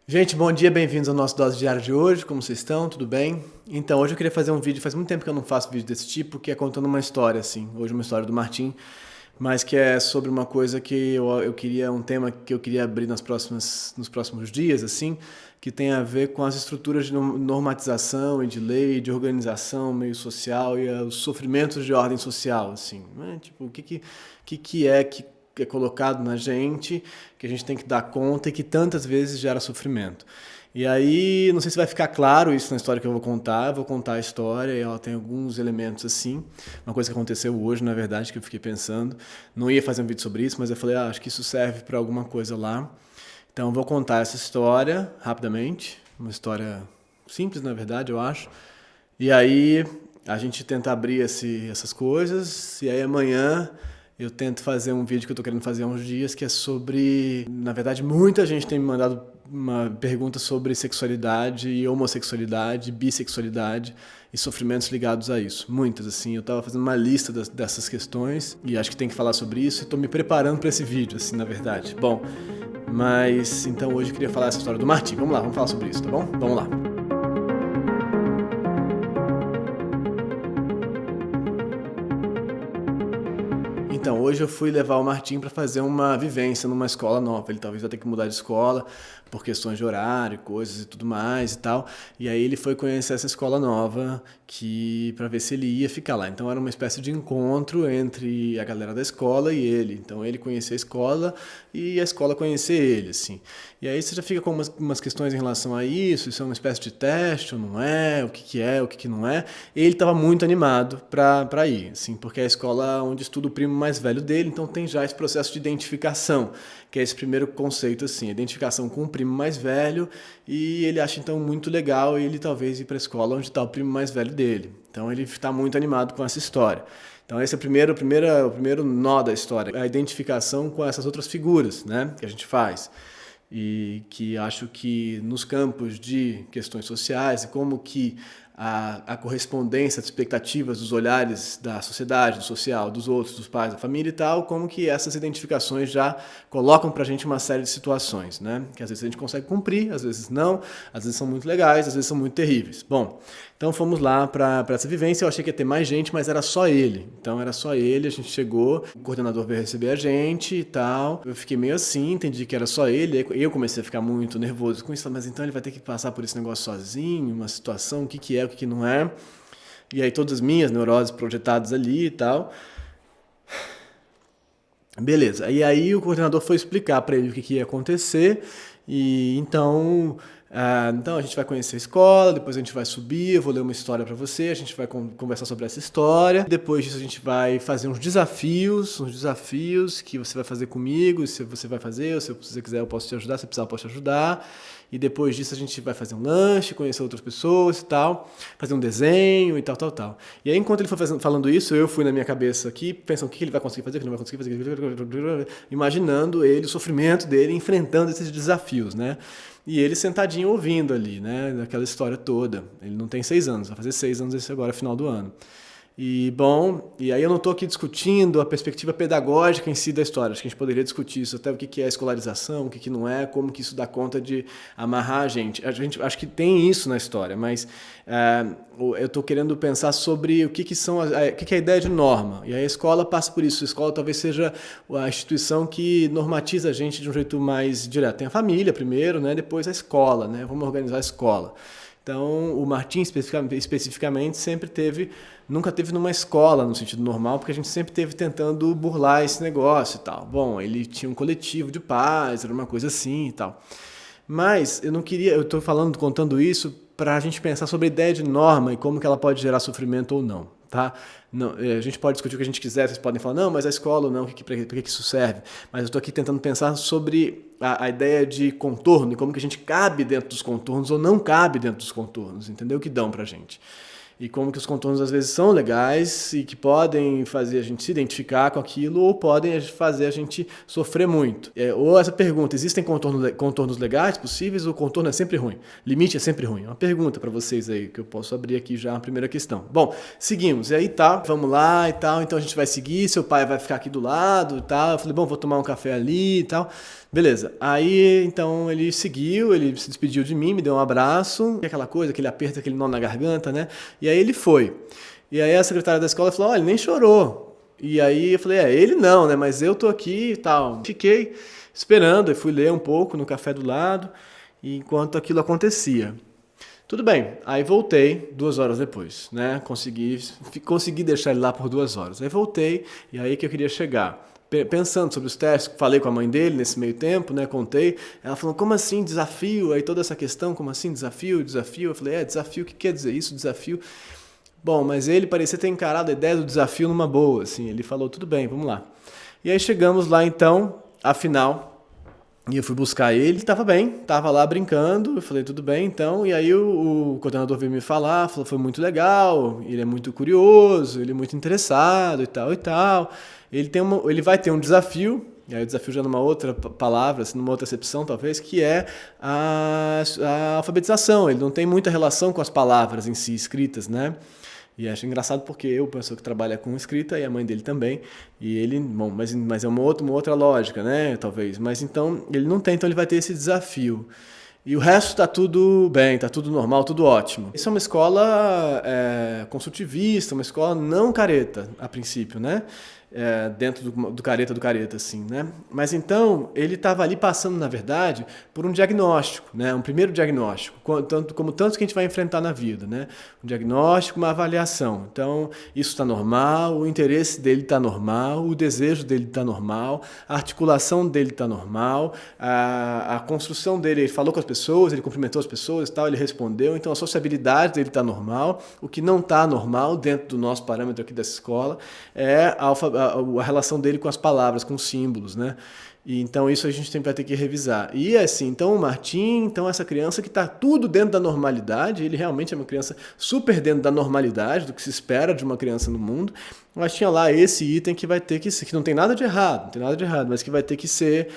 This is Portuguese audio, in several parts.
Gente, bom dia, bem-vindos ao nosso Dose Diária de hoje. Como vocês estão? Tudo bem? Então, hoje eu queria fazer um vídeo, faz muito tempo que eu não faço vídeo desse tipo, que é contando uma história, assim. Hoje uma história do Martim, mas que é sobre uma coisa que eu queria, um tema que eu queria abrir nos próximos dias, assim, que tem a ver com as estruturas de normatização e de lei, de organização meio social e os sofrimentos de ordem social, assim, né? Tipo, o que é colocado na gente, que a gente tem que dar conta e que tantas vezes gera sofrimento. E aí, não sei se vai ficar claro isso na história que eu vou contar a história e ela tem alguns elementos assim. Uma coisa que aconteceu hoje, na verdade, que eu fiquei pensando. Não ia fazer um vídeo sobre isso, mas eu falei, acho que isso serve para alguma coisa lá. Então, eu vou contar essa história rapidamente. Uma história simples, na verdade, eu acho. E aí, a gente tenta abrir essas coisas. E aí, amanhã eu tento fazer um vídeo que eu tô querendo fazer há uns dias, que é sobre... Na verdade, muita gente tem me mandado uma pergunta sobre sexualidade e homossexualidade, bissexualidade e sofrimentos ligados a isso. Muitas, assim. Eu tava fazendo uma lista dessas questões e acho que tem que falar sobre isso e tô me preparando para esse vídeo, assim, na verdade. Bom, mas então hoje eu queria falar essa história do Martim. Vamos lá, vamos falar sobre isso, tá bom? Vamos lá. Então, hoje eu fui levar o Martim para fazer uma vivência numa escola nova. Ele talvez vai ter que mudar de escola por questões de horário, coisas e tudo mais e tal. E aí ele foi conhecer essa escola nova que para ver se ele ia ficar lá. Então era uma espécie de encontro entre a galera da escola e ele. Então ele conhecer a escola e a escola conhecer ele, assim. E aí você já fica com umas questões em relação a isso. Isso é uma espécie de teste ou não é? O que é, o que não é? E ele estava muito animado para ir, assim, porque é a escola onde estuda o primo mais velho dele, então tem já esse processo de identificação, que é esse primeiro conceito, assim, identificação com o primo mais velho, e ele acha então muito legal ele talvez ir para a escola onde está o primo mais velho dele. Então ele está muito animado com essa história. Então esse é o primeiro nó da história, a identificação com essas outras figuras, né, que a gente faz. E que acho que nos campos de questões sociais e como que a correspondência das expectativas, dos olhares da sociedade, do social, dos outros, dos pais, da família e tal, como que essas identificações já colocam pra gente uma série de situações, né? Que às vezes a gente consegue cumprir, às vezes não, às vezes são muito legais, às vezes são muito terríveis. Bom, então fomos lá para essa vivência, eu achei que ia ter mais gente, mas era só ele. Então era só ele, a gente chegou, o coordenador veio receber a gente e tal. Eu fiquei meio assim, entendi que era só ele, aí eu comecei a ficar muito nervoso com isso, mas então ele vai ter que passar por esse negócio sozinho, uma situação, o que é, o que não é. E aí todas as minhas neuroses projetadas ali e tal. Beleza, e aí o coordenador foi explicar para ele o que ia acontecer, e então a gente vai conhecer a escola, depois a gente vai subir, eu vou ler uma história para você, a gente vai conversar sobre essa história, depois disso a gente vai fazer uns desafios que você vai fazer comigo, se você vai fazer, ou se você quiser eu posso te ajudar, se precisar eu posso te ajudar, e depois disso a gente vai fazer um lanche, conhecer outras pessoas e tal, fazer um desenho e tal. E aí enquanto ele foi falando isso, eu fui na minha cabeça aqui, pensando o que ele vai conseguir fazer, o que ele não vai conseguir fazer, imaginando ele, o sofrimento dele, enfrentando esses desafios, né? E ele sentadinho ouvindo ali, né? Daquela história toda. Ele não tem 6 anos, vai fazer 6 anos esse agora, final do ano. E bom, e aí eu não estou aqui discutindo a perspectiva pedagógica em si da história. Acho que a gente poderia discutir isso, até o que é a escolarização, o que não é, como que isso dá conta de amarrar a gente. Acho que tem isso na história, mas eu estou querendo pensar sobre o que são o que é a ideia de norma. E a escola passa por isso. A escola talvez seja a instituição que normatiza a gente de um jeito mais direto. Tem a família primeiro, né? Depois a escola, né? Vamos organizar a escola. Então, o Martim especificamente nunca teve numa escola no sentido normal, porque a gente sempre teve tentando burlar esse negócio e tal. Bom, ele tinha um coletivo de pais, era uma coisa assim e tal. Mas eu estou contando isso para a gente pensar sobre a ideia de norma e como que ela pode gerar sofrimento ou não, tá? Não, a gente pode discutir o que a gente quiser, vocês podem falar, não, mas a escola ou não, para que isso serve? Mas eu estou aqui tentando pensar sobre a ideia de contorno e como que a gente cabe dentro dos contornos ou não cabe dentro dos contornos, entendeu? O que dão pra gente. E como que os contornos às vezes são legais e que podem fazer a gente se identificar com aquilo ou podem fazer a gente sofrer muito. Ou essa pergunta, existem contornos legais possíveis ou o contorno é sempre ruim? Limite é sempre ruim? É uma pergunta para vocês aí, que eu posso abrir aqui já a primeira questão. Bom, seguimos. E aí tá, vamos lá e tal, então a gente vai seguir, seu pai vai ficar aqui do lado e tal. Eu falei, bom, vou tomar um café ali e tal. Beleza. Aí, então, ele seguiu, ele se despediu de mim, me deu um abraço, aquela coisa, aquele aperto, aquele nó na garganta, né? E aí ele foi. E aí a secretária da escola falou, olha, ele nem chorou. E aí eu falei, ele não, né? Mas eu tô aqui e tal. Fiquei esperando, eu fui ler um pouco no café do lado, enquanto aquilo acontecia. Tudo bem, aí voltei 2 horas depois, né? Consegui deixar ele lá por 2 horas. Aí voltei, e aí que eu queria chegar. Pensando sobre os testes, falei com a mãe dele nesse meio tempo, né, contei, ela falou, como assim desafio? Aí toda essa questão, como assim desafio? Eu falei, desafio, o que quer dizer isso, desafio? Bom, mas ele parecia ter encarado a ideia do desafio numa boa, assim, ele falou, tudo bem, vamos lá. E aí chegamos lá então, afinal, e eu fui buscar ele estava bem, estava lá brincando, eu falei, tudo bem, então, e aí o coordenador veio me falar, falou, foi muito legal, ele é muito curioso, ele é muito interessado e tal, ele vai ter um desafio, e aí o desafio já numa outra palavra, assim, numa outra acepção talvez, que é a alfabetização, ele não tem muita relação com as palavras em si, escritas, né? E acho engraçado porque eu, pessoa que trabalha com escrita, e a mãe dele também, e ele, bom, mas é uma outra lógica, né, talvez. Mas então, ele não tem, então ele vai ter esse desafio. E o resto está tudo bem, está tudo normal, tudo ótimo. Isso é uma escola construtivista, uma escola não careta, a princípio, né? Dentro do careta, assim, né? Mas então, ele estava ali passando, na verdade, por um diagnóstico, né? Um primeiro diagnóstico, como tantos que a gente vai enfrentar na vida, né? Um diagnóstico, uma avaliação. Então, isso está normal, o interesse dele está normal, o desejo dele está normal, a articulação dele está normal, a construção dele, ele falou com as pessoas, ele cumprimentou as pessoas e tal, ele respondeu, então a sociabilidade dele está normal. O que não está normal dentro do nosso parâmetro aqui dessa escola é a relação dele com as palavras, com os símbolos, né? E então isso a gente sempre vai ter que revisar. E assim, então o Martim, então essa criança que está tudo dentro da normalidade, ele realmente é uma criança super dentro da normalidade, do que se espera de uma criança no mundo, mas tinha lá esse item que vai ter que ser, que não tem nada de errado, mas que vai ter que ser.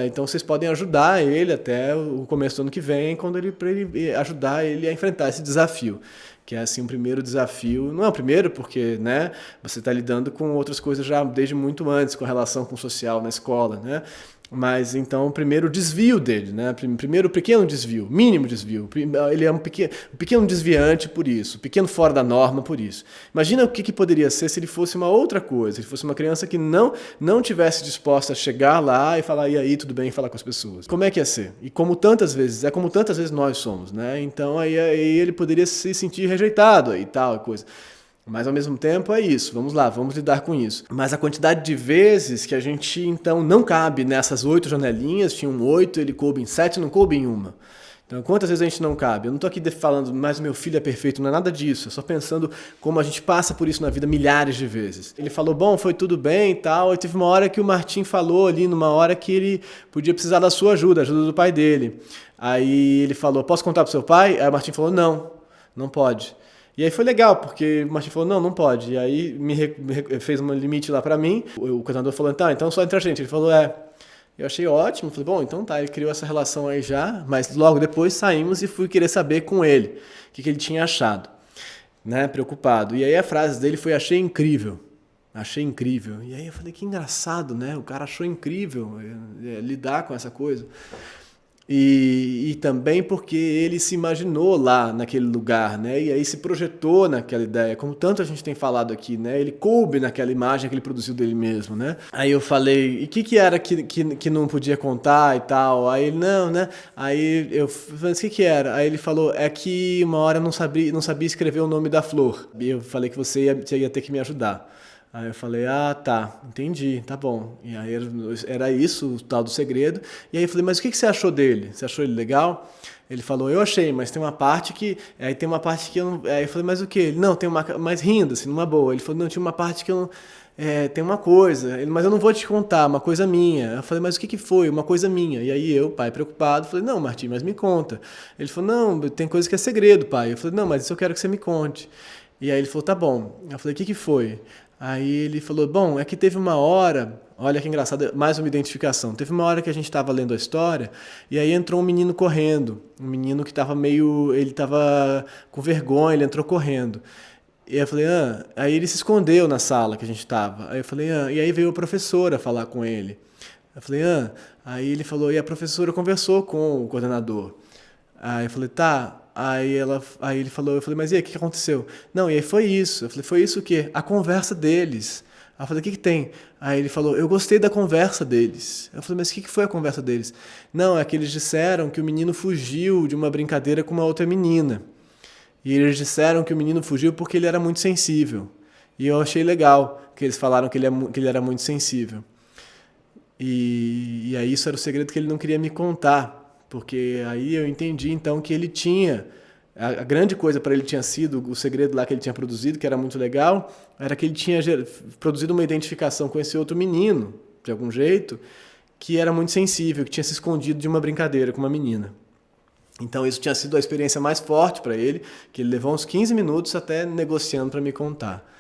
Então vocês podem ajudar ele até o começo do ano que vem, para ele ajudar ele a enfrentar esse desafio. Que é assim um primeiro desafio, não é o primeiro porque, né, você está lidando com outras coisas já desde muito antes, com a relação com o social na escola, né, mas então o primeiro desvio dele, né, primeiro pequeno desvio, mínimo desvio, ele é um pequeno desviante por isso, pequeno fora da norma por isso. Imagina o que poderia ser se ele fosse uma outra coisa, se ele fosse uma criança que não tivesse disposta a chegar lá e falar, e aí, tudo bem, falar com as pessoas. Como é que ia ser? E como tantas vezes nós somos, né, então aí ele poderia se sentir rejeitado aí, tal coisa. Mas ao mesmo tempo é isso, vamos lá, vamos lidar com isso. Mas a quantidade de vezes que a gente então não cabe nessas 8 janelinhas, tinham 8, ele coube em 7, não coube em uma. Então, quantas vezes a gente não cabe? Eu não estou aqui falando, mas meu filho é perfeito, não é nada disso. É só pensando como a gente passa por isso na vida milhares de vezes. Ele falou, bom, foi tudo bem e tal. E teve uma hora que o Martim falou ali, numa hora que ele podia precisar da sua ajuda, a ajuda do pai dele. Aí ele falou, posso contar pro seu pai? Aí o Martim falou, não pode. E aí foi legal, porque o Martim falou, não pode. E aí fez um limite lá pra mim. O coordenador falou, então só entre a gente. Ele falou, Eu achei ótimo. Falei, bom, então tá. Ele criou essa relação aí já, mas logo depois saímos e fui querer saber com ele o que ele tinha achado, né, preocupado. E aí a frase dele foi, achei incrível. E aí eu falei, que engraçado, né? O cara achou incrível lidar com essa coisa. E também porque ele se imaginou lá naquele lugar, né? E aí se projetou naquela ideia, como tanto a gente tem falado aqui, né? Ele coube naquela imagem que ele produziu dele mesmo, né? Aí eu falei, e o que era que não podia contar e tal? Aí ele, não, né? Aí eu falei, o que era? Aí ele falou, é que uma hora eu não sabia escrever o nome da flor. E eu falei que você ia ter que me ajudar. Aí eu falei, tá, entendi, tá bom. E aí era isso, o tal do segredo. E aí eu falei, mas o que você achou dele? Você achou ele legal? Ele falou, eu achei, mas tem uma parte que... Aí tem uma parte que eu não... Aí eu falei, mas o quê? Ele, não, tem uma... Mas rindo, assim, numa boa. Ele falou, não, tinha uma parte que eu tem uma coisa. Ele, mas eu não vou te contar, uma coisa minha. Eu falei, mas o que que foi? Uma coisa minha. E aí eu, pai, preocupado, falei, não, Martim, mas me conta. Ele falou, não, tem coisa que é segredo, pai. Eu falei, não, mas isso eu quero que você me conte. E aí ele falou, tá bom. Eu falei, o que que foi? Aí ele falou, bom, é que teve uma hora, olha que engraçado, mais uma identificação. Teve uma hora que a gente estava lendo a história e aí entrou um menino correndo. Um menino que estava ele estava com vergonha, ele entrou correndo. E eu falei, aí ele se escondeu na sala que a gente estava. Aí eu falei, e aí veio a professora falar com ele. Eu falei, aí ele falou, e a professora conversou com o coordenador. Aí eu falei, tá. Aí ele falou, eu falei, mas e aí, o que aconteceu? Não, e aí foi isso. Eu falei, foi isso o quê? A conversa deles. Aí eu falei, o que que tem? Aí ele falou, eu gostei da conversa deles. Eu falei, mas o que que foi a conversa deles? Não, é que eles disseram que o menino fugiu de uma brincadeira com uma outra menina. E eles disseram que o menino fugiu porque ele era muito sensível. E eu achei legal que eles falaram que ele era muito sensível. E aí isso era o segredo que ele não queria me contar. Porque aí eu entendi então que ele tinha, a grande coisa para ele tinha sido, o segredo lá que ele tinha produzido, que era muito legal, era que ele tinha produzido uma identificação com esse outro menino, de algum jeito, que era muito sensível, que tinha se escondido de uma brincadeira com uma menina. Então isso tinha sido a experiência mais forte para ele, que ele levou uns 15 minutos até negociando para me contar.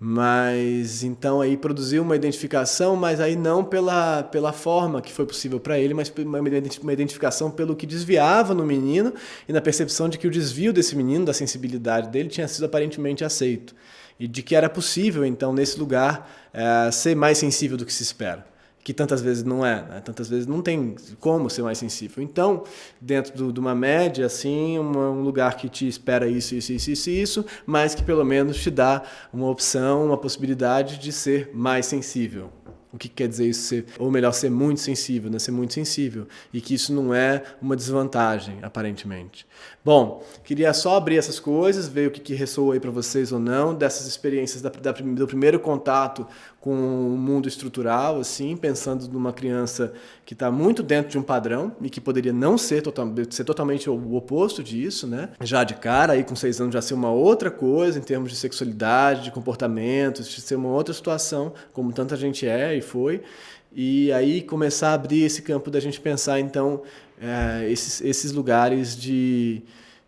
Mas então aí produziu uma identificação, mas aí não pela forma que foi possível para ele, mas uma identificação pelo que desviava no menino e na percepção de que o desvio desse menino, da sensibilidade dele, tinha sido aparentemente aceito. E de que era possível, então, nesse lugar, ser mais sensível do que se espera. Que tantas vezes não é, né? Tantas vezes não tem como ser mais sensível. Então, dentro de uma média, assim, um lugar que te espera isso, mas que pelo menos te dá uma opção, uma possibilidade de ser mais sensível. O que quer dizer isso? Ou melhor, ser muito sensível, né? Ser muito sensível. E que isso não é uma desvantagem, aparentemente. Bom, queria só abrir essas coisas, ver o que ressoou aí para vocês ou não, dessas experiências do primeiro contato com o mundo estrutural, assim, pensando numa criança que está muito dentro de um padrão e que poderia não ser totalmente o oposto disso, né? Já de cara, aí com 6 anos já ser uma outra coisa em termos de sexualidade, de comportamentos, de ser uma outra situação, como tanta gente é e foi. E aí começar a abrir esse campo da gente pensar, então, esses lugares de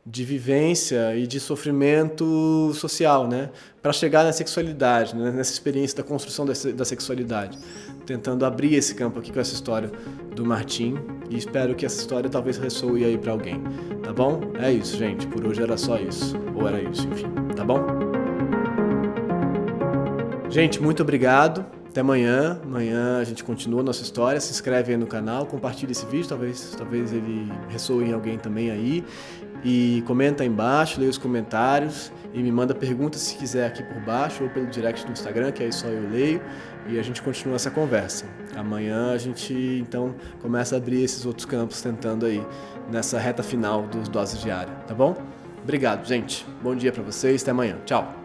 vivência e de sofrimento social, né? Para chegar na sexualidade, né? Nessa experiência da construção da sexualidade. Tentando abrir esse campo aqui com essa história do Martim e espero que essa história talvez ressoe aí para alguém, tá bom? É isso, gente. Por hoje era só isso. Ou era isso, enfim. Tá bom? Gente, muito obrigado. Até amanhã. Amanhã a gente continua a nossa história. Se inscreve aí no canal, compartilha esse vídeo, talvez ele ressoe em alguém também aí. E comenta aí embaixo, leia os comentários e me manda perguntas se quiser aqui por baixo ou pelo direct do Instagram, que aí só eu leio e a gente continua essa conversa. Amanhã a gente então começa a abrir esses outros campos tentando aí nessa reta final dos Doses Diárias, tá bom? Obrigado, gente. Bom dia pra vocês, até amanhã. Tchau.